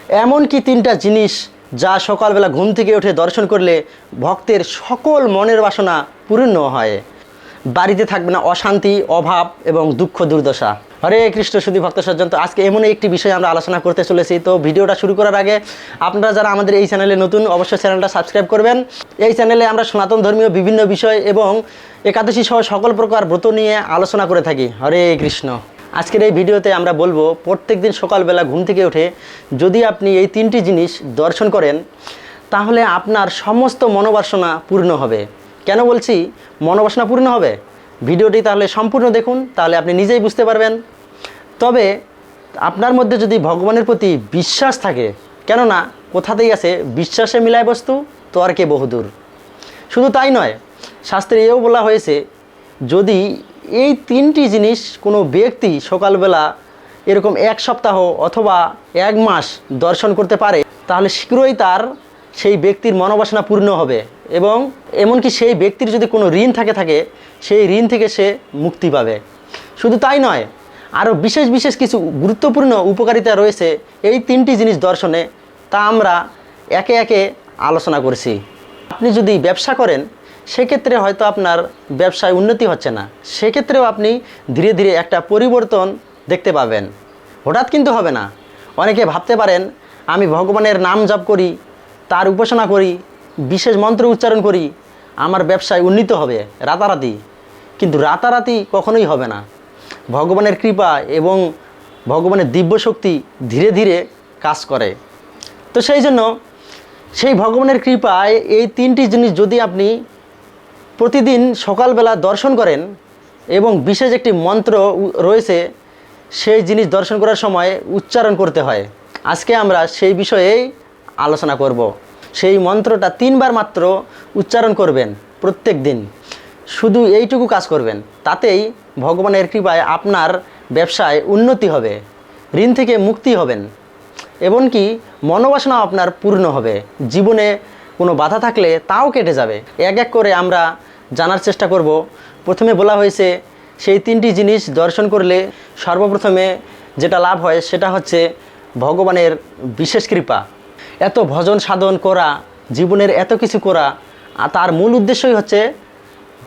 এমন কি তিনটা জিনিস যা সকালবেলা ঘুম থেকে উঠে দর্শন করলে ভক্তের সকল মনের বাসনা পূর্ণ হয়। বাড়িতে থাকবে না অশান্তি, অভাব এবং দুঃখ দুর্দশা। হরে কৃষ্ণ সুধী ভক্ত সজ্জন, তো আজকে এমন একটি বিষয় আমরা আলোচনা করতে চলেছি। তো ভিডিওটা শুরু করার আগে আপনারা যারা আমাদের এই চ্যানেলে নতুন, অবশ্যই চ্যানেলটা সাবস্ক্রাইব করবেন। এই চ্যানেলে আমরা সনাতন ধর্মীয় বিভিন্ন বিষয় এবং একাদশী সহ সকল প্রকার ব্রত নিয়ে আলোচনা করে থাকি। হরে কৃষ্ণ। আজকের এই ভিডিওতে আমরা বলবো, প্রত্যেকদিন সকালবেলা ঘুম থেকে উঠে যদি আপনি এই তিনটি জিনিস দর্শন করেন তাহলে আপনার সমস্ত মনোবাসনা পূর্ণ হবে। কেন বলছি মনোবাসনা পূর্ণ হবে? ভিডিওটি তাহলে সম্পূর্ণ দেখুন, তাহলে আপনি নিজেই বুঝতে পারবেন। তবে আপনার মধ্যে যদি ভগবানের প্রতি বিশ্বাস থাকে, কেননা কোথাতেই আছে বিশ্বাসে মিলায় বস্তু তর্কে বহুদূর। শুধু তাই নয়, শাস্ত্রে এও বলা হয়েছে যদি এই তিনটি জিনিস কোনো ব্যক্তি সকালবেলা এরকম এক সপ্তাহ অথবা এক মাস দর্শন করতে পারে তাহলে শীঘ্রই তার সেই ব্যক্তির মনোবাসনা পূর্ণ হবে এবং এমনকি সেই ব্যক্তির যদি কোনো ঋণ থাকে সেই ঋণ থেকে সে মুক্তি পাবে। শুধু তাই নয়, আরও বিশেষ বিশেষ কিছু গুরুত্বপূর্ণ উপকারিতা রয়েছে এই তিনটি জিনিস দর্শনে, তা আমরা একে একে আলোচনা করছি। আপনি যদি ব্যবসা করেন সেক্ষেত্রে হয়তো আপনার ব্যবসায় উন্নতি হচ্ছে না, সেক্ষেত্রেও আপনি ধীরে ধীরে একটা পরিবর্তন দেখতে পাবেন। হঠাৎ কিন্তু হবে না। অনেকে ভাবতে পারেন আমি ভগবানের নাম জপ করি, তার উপাসনা করি, বিশেষ মন্ত্র উচ্চারণ করি, আমার ব্যবসায় উন্নীত হবে রাতারাতি। কিন্তু রাতারাতি কখনোই হবে না। ভগবানের কৃপা এবং ভগবানের দিব্য শক্তি ধীরে ধীরে কাজ করে। তো সেই জন্য সেই ভগবানের কৃপায় এই তিনটি জিনিস যদি আপনি প্রতিদিন সকালবেলা দর্শন করেন এবং বিশেষ একটি মন্ত্র রয়েছে, সেই জিনিস দর্শন করার সময় উচ্চারণ করতে হয়। আজকে আমরা সেই বিষয়েই আলোচনা করব। সেই মন্ত্রটা 3 বার মাত্র উচ্চারণ করবেন প্রত্যেক দিন। শুধু এইটুকু কাজ করবেন, তাতেই ভগবানের কৃপায় আপনার ব্যবসায় উন্নতি হবে, ঋণ থেকে মুক্তি হবেন, এমনকি মনোবাসনাও আপনার পূর্ণ হবে। জীবনে কোনো বাধা থাকলে তাও কেটে যাবে। এক এক করে আমরা জানার চেষ্টা করব। প্রথমে বলা হয়েছে সেই তিনটি জিনিস দর্শন করলে সর্বপ্রথমে যেটা লাভ হয় সেটা হচ্ছে ভগবানের বিশেষ কৃপা। এত ভজন সাধন করা, জীবনের এত কিছু করা, তার মূল উদ্দেশ্যই হচ্ছে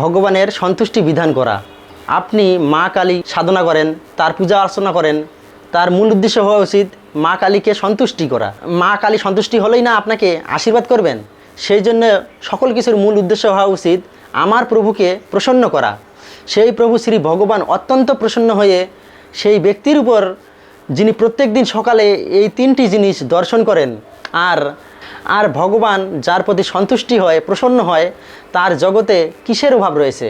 ভগবানের সন্তুষ্টি বিধান করা। আপনি মা কালী সাধনা করেন, তার পূজা অর্চনা করেন, তার মূল উদ্দেশ্য হওয়া উচিত মা কালীকে সন্তুষ্টি করা। মা কালী সন্তুষ্টি হলেই না আপনাকে আশীর্বাদ করবেন। সেই জন্য সকল কিছুর মূল উদ্দেশ্য হওয়া উচিত আমার প্রভুকে প্রসন্ন করা। সেই প্রভু শ্রী ভগবান অত্যন্ত প্রসন্ন হয়ে সেই ব্যক্তির উপর যিনি প্রত্যেক দিন সকালে এই তিনটি জিনিস দর্শন করেন আর ভগবান যার প্রতি সন্তুষ্টি হয়, প্রসন্ন হয়, তার জগতে কিসের অভাব রয়েছে?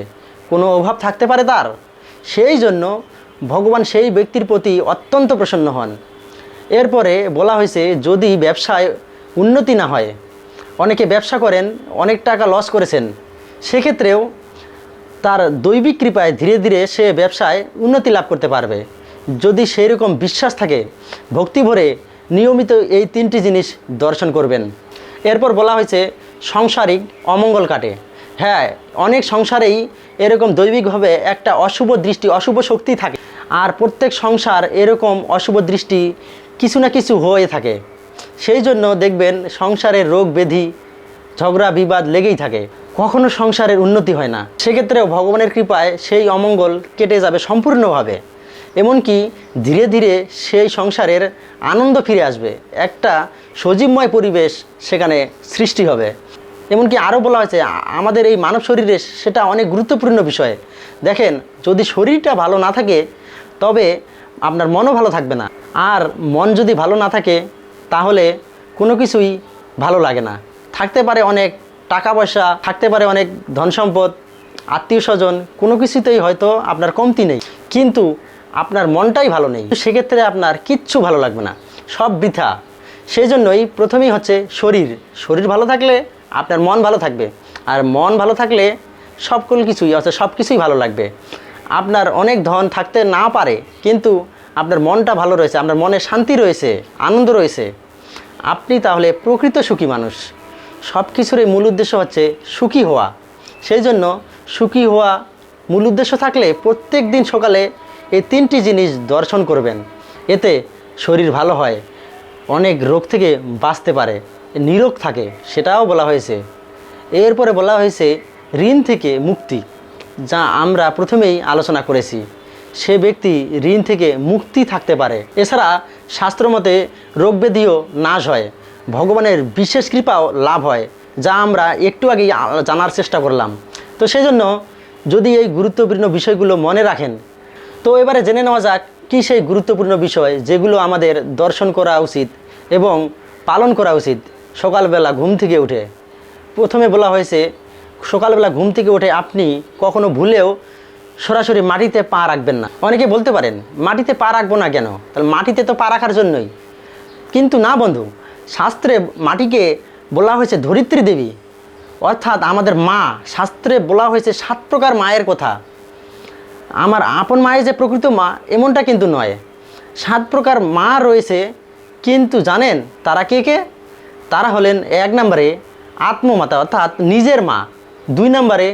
কোনো অভাব থাকতে পারে তার? সেই জন্য ভগবান সেই ব্যক্তির প্রতি অত্যন্ত প্রসন্ন হন। এরপরে বলা হয়েছে যদি ব্যবসায় উন্নতি না হয়, অনেকে ব্যবসা করেন, অনেক টাকা লস করেছেন, সেক্ষেত্রেও তার দৈবিক কৃপায় ধীরে ধীরে সে ব্যবসায় উন্নতি লাভ করতে পারবে যদি সেই রকম বিশ্বাস থাকে। ভক্তি ভরে নিয়মিত এই তিনটি জিনিস দর্শন করবেন। এরপর বলা হয়েছে সাংসারিক অমঙ্গল কাটে। হ্যাঁ, অনেক সংসারেই এরকম দৈবিকভাবে একটা অশুভ দৃষ্টি, অশুভ শক্তি থাকে, আর প্রত্যেক সংসার এরকম অশুভ দৃষ্টি কিছু না কিছু হয়ে থাকে। সেই জন্য দেখবেন সংসারের রোগ ব্যাধি, ঝগড়া বিবাদ লেগেই থাকে, কখনো সংসারের উন্নতি হয় না। সেক্ষেত্রেও ভগবানের কৃপায় সেই অমঙ্গল কেটে যাবে সম্পূর্ণভাবে, এমনকি ধীরে ধীরে সেই সংসারের আনন্দ ফিরে আসবে, একটা সজীবময় পরিবেশ সেখানে সৃষ্টি হবে। এমনকি আরও বলা হয়েছে আমাদের এই মানব শরীরে সেটা অনেক গুরুত্বপূর্ণ বিষয়। দেখেন, যদি শরীরটা ভালো না থাকে তবে আপনার মনও ভালো থাকবে না, আর মন যদি ভালো না থাকে তাহলে কোনো কিছুই ভালো লাগে না। থাকতে পারে অনেক টাকা পয়সা, থাকতে পারে অনেক ধন সম্পদ, আত্মীয় স্বজন, কোনো কিছুতেই হয়তো আপনার কমতি নেই, কিন্তু আপনার মনটাই ভালো নেই, সেক্ষেত্রে আপনার কিচ্ছু ভালো লাগবে না, সব বৃথা। সেই জন্যই প্রথমেই হচ্ছে শরীর ভালো থাকলে আপনার মন ভালো থাকবে, আর মন ভালো থাকলে সব কিছুই ভালো লাগবে। আপনার অনেক ধন থাকতে না পারে, কিন্তু আপনার মনটা ভালো রয়েছে, আপনার মনে শান্তি রয়েছে, আনন্দ রয়েছে, আপনি তাহলে প্রকৃত সুখী মানুষ। সব কিছুরই মূল উদ্দেশ্য হচ্ছে সুখী হওয়া। সেই জন্য সুখী হওয়া মূল উদ্দেশ্য থাকলে প্রত্যেক দিন সকালে এই তিনটি জিনিস দর্শন করবেন। এতে শরীর ভালো হয়, অনেক রোগ থেকে বাঁচতে পারে, নিরোগ থাকে, সেটাও বলা হয়েছে। এরপরে বলা হয়েছে ঋণ থেকে মুক্তি, যা আমরা প্রথমেই আলোচনা করেছি। সে ব্যক্তি ঋণ থেকে মুক্তি থাকতে পারে। এছাড়া শাস্ত্রমতে রোগ ব্যাধিও নাশ হয়, ভগবানের বিশেষ কৃপাও লাভ হয়, যা আমরা একটু আগেই জানার চেষ্টা করলাম। তো সেই জন্য যদি এই গুরুত্বপূর্ণ বিষয়গুলো মনে রাখেন, তো এবারে জেনে নেওয়া যাক কী সেই গুরুত্বপূর্ণ বিষয় যেগুলো আমাদের দর্শন করা উচিত এবং পালন করা উচিত সকালবেলা ঘুম থেকে উঠে। প্রথমে বলা হয়েছে সকালবেলা ঘুম থেকে উঠে আপনি কখনো ভুলেও সরাসরি মাটিতে পা রাখবেন না। অনেকে বলতে পারেন মাটিতে পা রাখবো না কেন, তাহলে মাটিতে তো পা রাখার জন্যই। কিন্তু না বন্ধু, শাস্ত্রে মাটিকে বলা হয়েছে ধরিত্রী দেবী, অর্থাৎ আমাদের মা। শাস্ত্রে বলা হয়েছে 7 প্রকার মায়ের কথা। আমার আপন মায়ের যে প্রকৃত মা এমনটা কিন্তু নয়, 7 প্রকার মা রয়েছে। কিন্তু জানেন তারা কে কে? তারা হলেন 1 নম্বরে আত্মমাতা অর্থাৎ নিজের মা, 2 নম্বরে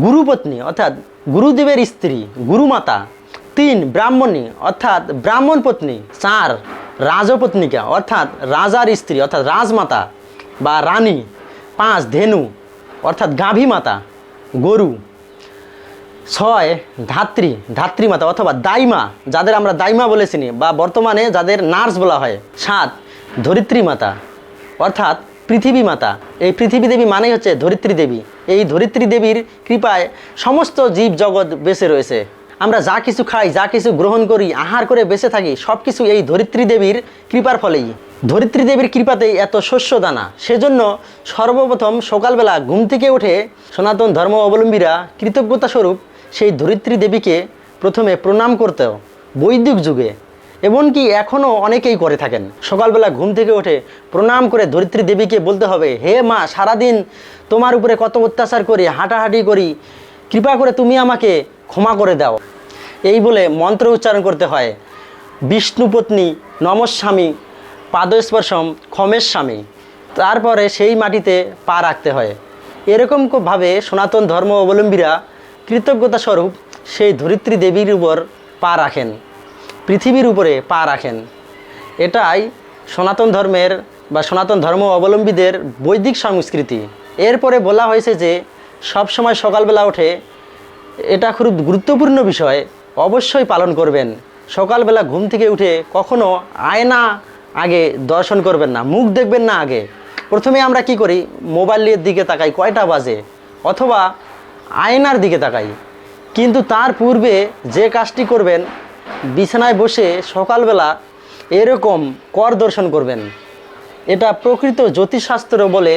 গুরুপত্নী অর্থাৎ গুরুদেবের স্ত্রী গুরুমাতা, 3 ব্রাহ্মণী অর্থাৎ ব্রাহ্মণ পত্নী, 4 রাজপত্নিকা অর্থাৎ রাজার স্ত্রী অর্থাৎ রাজমাতা বা রানী, 5 ধেনু অর্থাৎ গাভী মাতা গরু, 6 ধাত্রীমাতা অথবা দাইমা, যাদের আমরা দাইমা বলে চিনি বা বর্তমানে যাদের নার্স বলা হয়, 7 ধরিত্রী মাতা অর্থাৎ পৃথিবী মাতা। এই পৃথিবী দেবী মানেই হচ্ছে ধরিত্রী দেবী। এই ধরিত্রী দেবীর কৃপায় সমস্ত জীব জগৎ বেঁচে রয়েছে। আমরা যা কিছু খাই, যা কিছু গ্রহণ করি, আহার করে বেঁচে থাকি, সব কিছু এই ধরিত্রী দেবীর কৃপার ফলেই। ধরিত্রী দেবীর কৃপাতেই এত শস্য দানা। সেজন্য সর্বপ্রথম সকালবেলা ঘুম থেকে উঠে সনাতন ধর্ম অবলম্বীরা কৃতজ্ঞতা স্বরূপ সেই ধরিত্রী দেবীকে প্রথমে প্রণাম করতেও বৈদিক যুগে, এমনকি এখনও অনেকেই করে থাকেন। সকালবেলা ঘুম থেকে উঠে প্রণাম করে ধরিত্রী দেবীকে বলতে হবে, হে মা, সারাদিন তোমার উপরে কত অত্যাচার করি, হাঁটাহাঁটি করি, কৃপা করে তুমি আমাকে ক্ষমা করে দাও। এই বলে মন্ত্র উচ্চারণ করতে হয়, বিষ্ণুপত্নী নমস্বামী পাদস্পর্শম ক্ষমেস্বামী। তারপরে সেই মাটিতে পা রাখতে হয়। এরকমভাবে সনাতন ধর্ম অবলম্বীরা কৃতজ্ঞতা স্বরূপ সেই ধরিত্রী দেবীর উপর পা রাখেন, পৃথিবীর উপরে পা রাখেন। এটাই সনাতন ধর্মের বা সনাতন ধর্ম অবলম্বীদের বৈদিক সংস্কৃতি। এরপরে বলা হয়েছে যে সবসময় সকালবেলা উঠে, এটা খুব গুরুত্বপূর্ণ বিষয়, অবশ্যই পালন করবেন। সকালবেলা ঘুম থেকে উঠে কখনো আয়না আগে দর্শন করবেন না, মুখ দেখবেন না আগে। প্রথমে আমরা কি করি, মোবাইলের দিকে তাকাই কয়টা বাজে, অথবা আয়নার দিকে তাকাই। কিন্তু তার পূর্বে যে কাজটি করবেন, বিছানায় বসে সকালবেলা এরকম কর দর্শন করবেন। এটা প্রকৃত জ্যোতিষশাস্ত্র বলে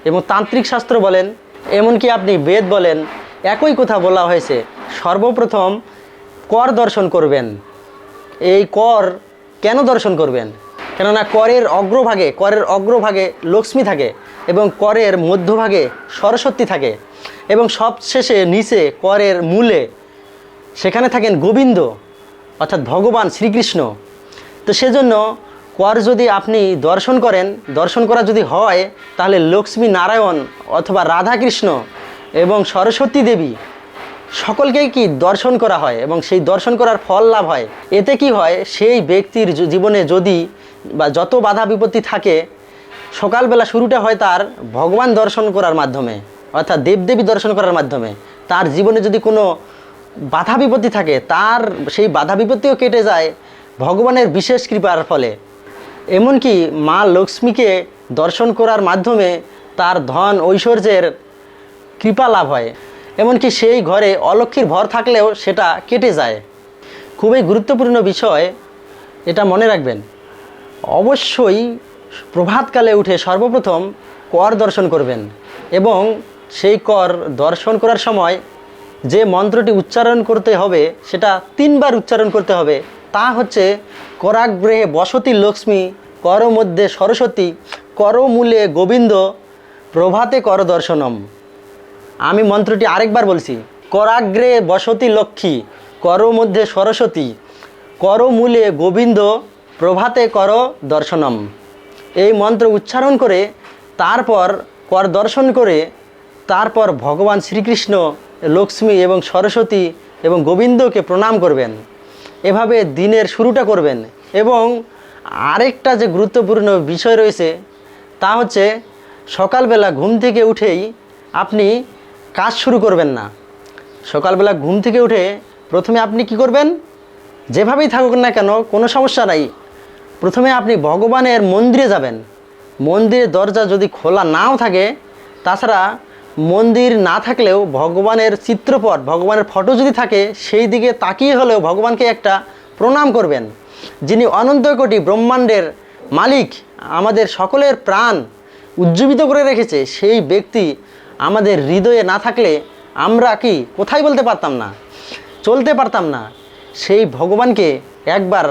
এবং তান্ত্রিক শাস্ত্র বলেন, এমনকি আপনি বেদ বলেন, একই কথা বলা হয়েছে। সর্বপ্রথম কর দর্শন করবেন। এই কর কেন দর্শন করবেন? কেননা করের অগ্রভাগে লক্ষ্মী থাকে এবং করের মধ্যভাগে সরস্বতী থাকে এবং সবশেষে নিচে করের মূলে সেখানে থাকেন গোবিন্দ অর্থাৎ ভগবান শ্রীকৃষ্ণ। তো সেজন্য কর যদি আপনি দর্শন করা যদি হয়, তাহলে লক্ষ্মী নারায়ণ অথবা রাধাকৃষ্ণ এবং সরস্বতী দেবী সকলকেই কি দর্শন করা হয় এবং সেই দর্শন করার ফল লাভ হয়। এতে কি হয়, সেই ব্যক্তির জীবনে যদি বা যত বাধা বিপত্তি থাকে, সকালবেলা শুরুটা হয় তার ভগবান দর্শন করার মাধ্যমে অর্থাৎ দেবদেবী দর্শন করার মাধ্যমে। তার জীবনে যদি কোনো বাধা বিপত্তি থাকে, তার সেই বাধা বিপত্তিও কেটে যায় ভগবানের বিশেষ কৃপার ফলে। এমনকি মা লক্ষ্মীকে দর্শন করার মাধ্যমে তার ধন ঐশ্বর্যের কৃপা লাভ হয়। এমনকি সেই ঘরে অলক্ষ্মীর ভর থাকলেও সেটা কেটে যায়। খুবই গুরুত্বপূর্ণ বিষয়, এটা মনে রাখবেন। অবশ্যই প্রভাতকালে উঠে সর্বপ্রথম কর দর্শন করবেন এবং সেই কর দর্শন করার সময় যে মন্ত্রটি উচ্চারণ করতে হবে সেটা 3 বার উচ্চারণ করতে হবে। তা হচ্ছে, করাগ্রহে বসতি লক্ষ্মী, কর মধ্যে সরস্বতী, কর মূলে গোবিন্দ, প্রভাতে কর দর্শনম। আমি মন্ত্রটি আরেকবার বলছি, করাগ্রে বসতি লক্ষ্মী, কর মধ্যে সরস্বতী, কর মূলে গোবিন্দ, প্রভাতে কর দর্শনম। এই মন্ত্র উচ্চারণ করে তারপর কর দর্শন করে তারপর ভগবান শ্রীকৃষ্ণ, লক্ষ্মী এবং সরস্বতী এবং গোবিন্দকে প্রণাম করবেন। এভাবে দিনের শুরুটা করবেন এবং আরেকটা যে গুরুত্বপূর্ণ বিষয় রয়েছে তা হচ্ছে সকালবেলা ঘুম থেকে উঠেই আপনি কাজ শুরু করবেন না। সকালবেলা ঘুম থেকে উঠে প্রথমে আপনি কি করবেন, যেভাবেই থাকুক না কেন কোনো সমস্যা নাই, প্রথমে আপনি ভগবানের মন্দিরে যাবেন। মন্দিরের দরজা যদি খোলা নাও থাকে, তাছাড়া মন্দির না থাকলেও ভগবানের চিত্রপট, ভগবানের ফটো যদি থাকে, সেই দিকে তাকিয়ে হলেও ভগবানকে একটা প্রণাম করবেন। যিনি অনন্ত কোটি ব্রহ্মাণ্ডের মালিক, আমাদের সকলের প্রাণ উজ্জীবিত করে রেখেছে, সেই ব্যক্তি আমাদের হৃদয়ে না থাকলে আমরা কি কোথায় বলতে পারতাম না, চলতে পারতাম না। সেই ভগবানকে একবার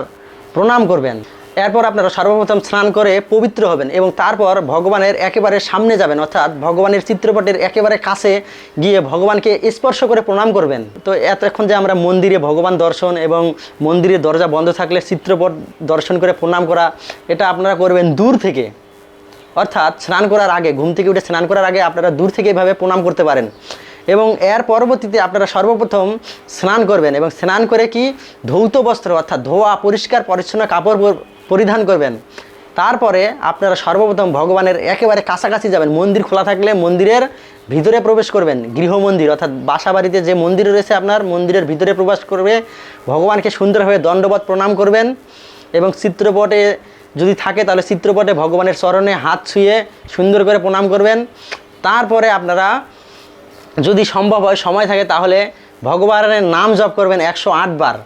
প্রণাম করবেন। এরপর আপনারা সর্বপ্রথম স্নান করে পবিত্র হবেন এবং তারপর ভগবানের একেবারে সামনে যাবেন, অর্থাৎ ভগবানের চিত্রপটের একেবারে কাছে গিয়ে ভগবানকে স্পর্শ করে প্রণাম করবেন। তো এতক্ষণ যে আমরা মন্দিরে ভগবান দর্শন এবং মন্দিরের দরজা বন্ধ থাকলে চিত্রপট দর্শন করে প্রণাম করা, এটা আপনারা করবেন দূর থেকে। অর্থাৎ স্নান করার আগে, ঘুম থেকে উঠে স্নান করার আগে আপনারা দূর থেকে এভাবে প্রণাম করতে পারেন। এবং এর পরবর্তীতে আপনারা সর্বপ্রথম স্নান করবেন এবং স্নান করে কি ধৌত বস্ত্র, অর্থাৎ ধোয়া পরিষ্কার পরিচ্ছন্ন কাপড় পরিধান করবেন। তারপরে আপনারা সর্বপ্রথম ভগবানের একেবারে কাছাকাছি যাবেন। মন্দির খোলা থাকলে মন্দিরের ভিতরে প্রবেশ করবেন। গৃহমন্দির অর্থাৎ বাসা বাড়িতে যে মন্দির রয়েছে আপনার, মন্দিরের ভিতরে প্রবেশ করবে, ভগবানকে সুন্দরভাবে দণ্ডবত প্রণাম করবেন এবং চিত্রপটে যদি থাকে তাহলে চিত্রপটে ভগবানের চরণে হাত ছুঁয়ে সুন্দর করে প্রণাম করবেন। তারপরে আপনারা যদি সম্ভব হয়, সময় থাকে, তাহলে ভগবানের নাম জপ করবেন 108 বার।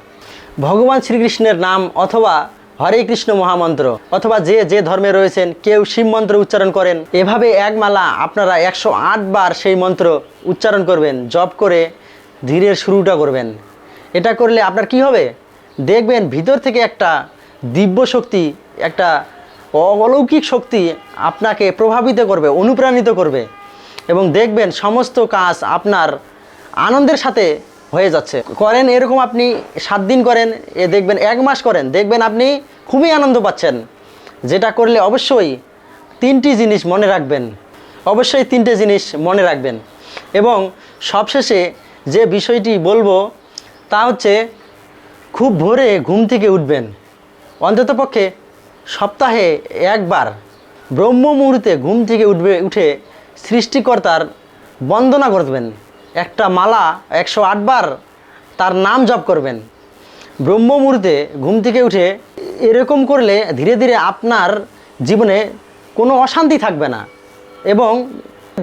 ভগবান শ্রীকৃষ্ণের নাম অথবা হরে কৃষ্ণ মহামন্ত্র, অথবা যে যে ধর্মে রয়েছেন কেউ শিব মন্ত্র উচ্চারণ করেন। এভাবে এক মালা আপনারা 108 বার সেই মন্ত্র উচ্চারণ করবেন, জপ করে ধীরের শুরুটা করবেন। এটা করলে আপনার কি হবে, দেখবেন ভিতর থেকে একটা দিব্য শক্তি, একটা অলৌকিক শক্তি আপনাকে প্রভাবিত করবে, অনুপ্রাণিত করবে এবং দেখবেন সমস্ত কাজ আপনার আনন্দের সাথে হয়ে যাচ্ছে। করেন এরকম আপনি 7 দিন করেন, দেখবেন 1 মাস করেন, দেখবেন আপনি খুবই আনন্দ পাচ্ছেন। যেটা করলে অবশ্যই 3টি জিনিস মনে রাখবেন, অবশ্যই 3টে জিনিস মনে রাখবেন। এবং সবশেষে যে বিষয়টি বলবো তা হচ্ছে খুব ভোরে ঘুম থেকে উঠবেন, অন্ততপক্ষে সপ্তাহে 1 বার ব্রহ্ম মুহূর্তে ঘুম থেকে উঠে সৃষ্টিকর্তার বন্দনা করবেন। একটা মালা 108 বার তার নাম জপ করবেন ব্রহ্ম মুহূর্তে ঘুম থেকে উঠে। এরকম করলে ধীরে ধীরে আপনার জীবনে কোনো অশান্তি থাকবে না এবং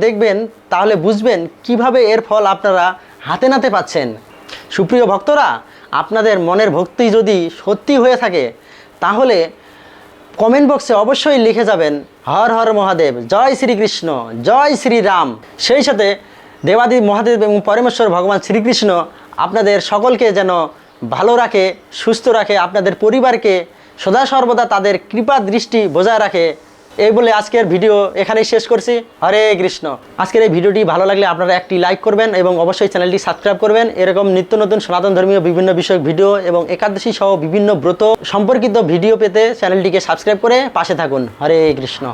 দেখবেন, তাহলে বুঝবেন কিভাবে এর ফল আপনারা হাতে নাতে পাচ্ছেন। সুপ্রিয় ভক্তরা, আপনাদের মনের ভক্তি যদি সত্যি হয়ে থাকে তাহলে কমেন্ট বক্সে অবশ্যই লিখে যাবেন হর হর মহাদেব, জয় শ্রীকৃষ্ণ, জয় শ্রীরাম। সেই সাথে দেবাদি মহাদেব এবং পরমেশ্বর ভগবান শ্রীকৃষ্ণ আপনাদের সকলকে যেন ভালো রাখে, সুস্থ রাখে, আপনাদের পরিবারকে সদা সর্বদা তাদের কৃপা দৃষ্টি বজায় রাখে। এই বলে আজকের ভিডিও এখানেই শেষ করছি। হরে কৃষ্ণ। আজকের এই ভিডিওটি ভালো লাগলে আপনারা একটি লাইক করবেন এবং অবশ্যই চ্যানেলটি সাবস্ক্রাইব করবেন। এরকম নিত্য নতুন সনাতন ধর্মীয় বিভিন্ন বিষয়ক ভিডিও এবং একাদশী সহ বিভিন্ন ব্রত সম্পর্কিত ভিডিও পেতে চ্যানেলটিকে সাবস্ক্রাইব করে পাশে থাকুন। হরে কৃষ্ণ।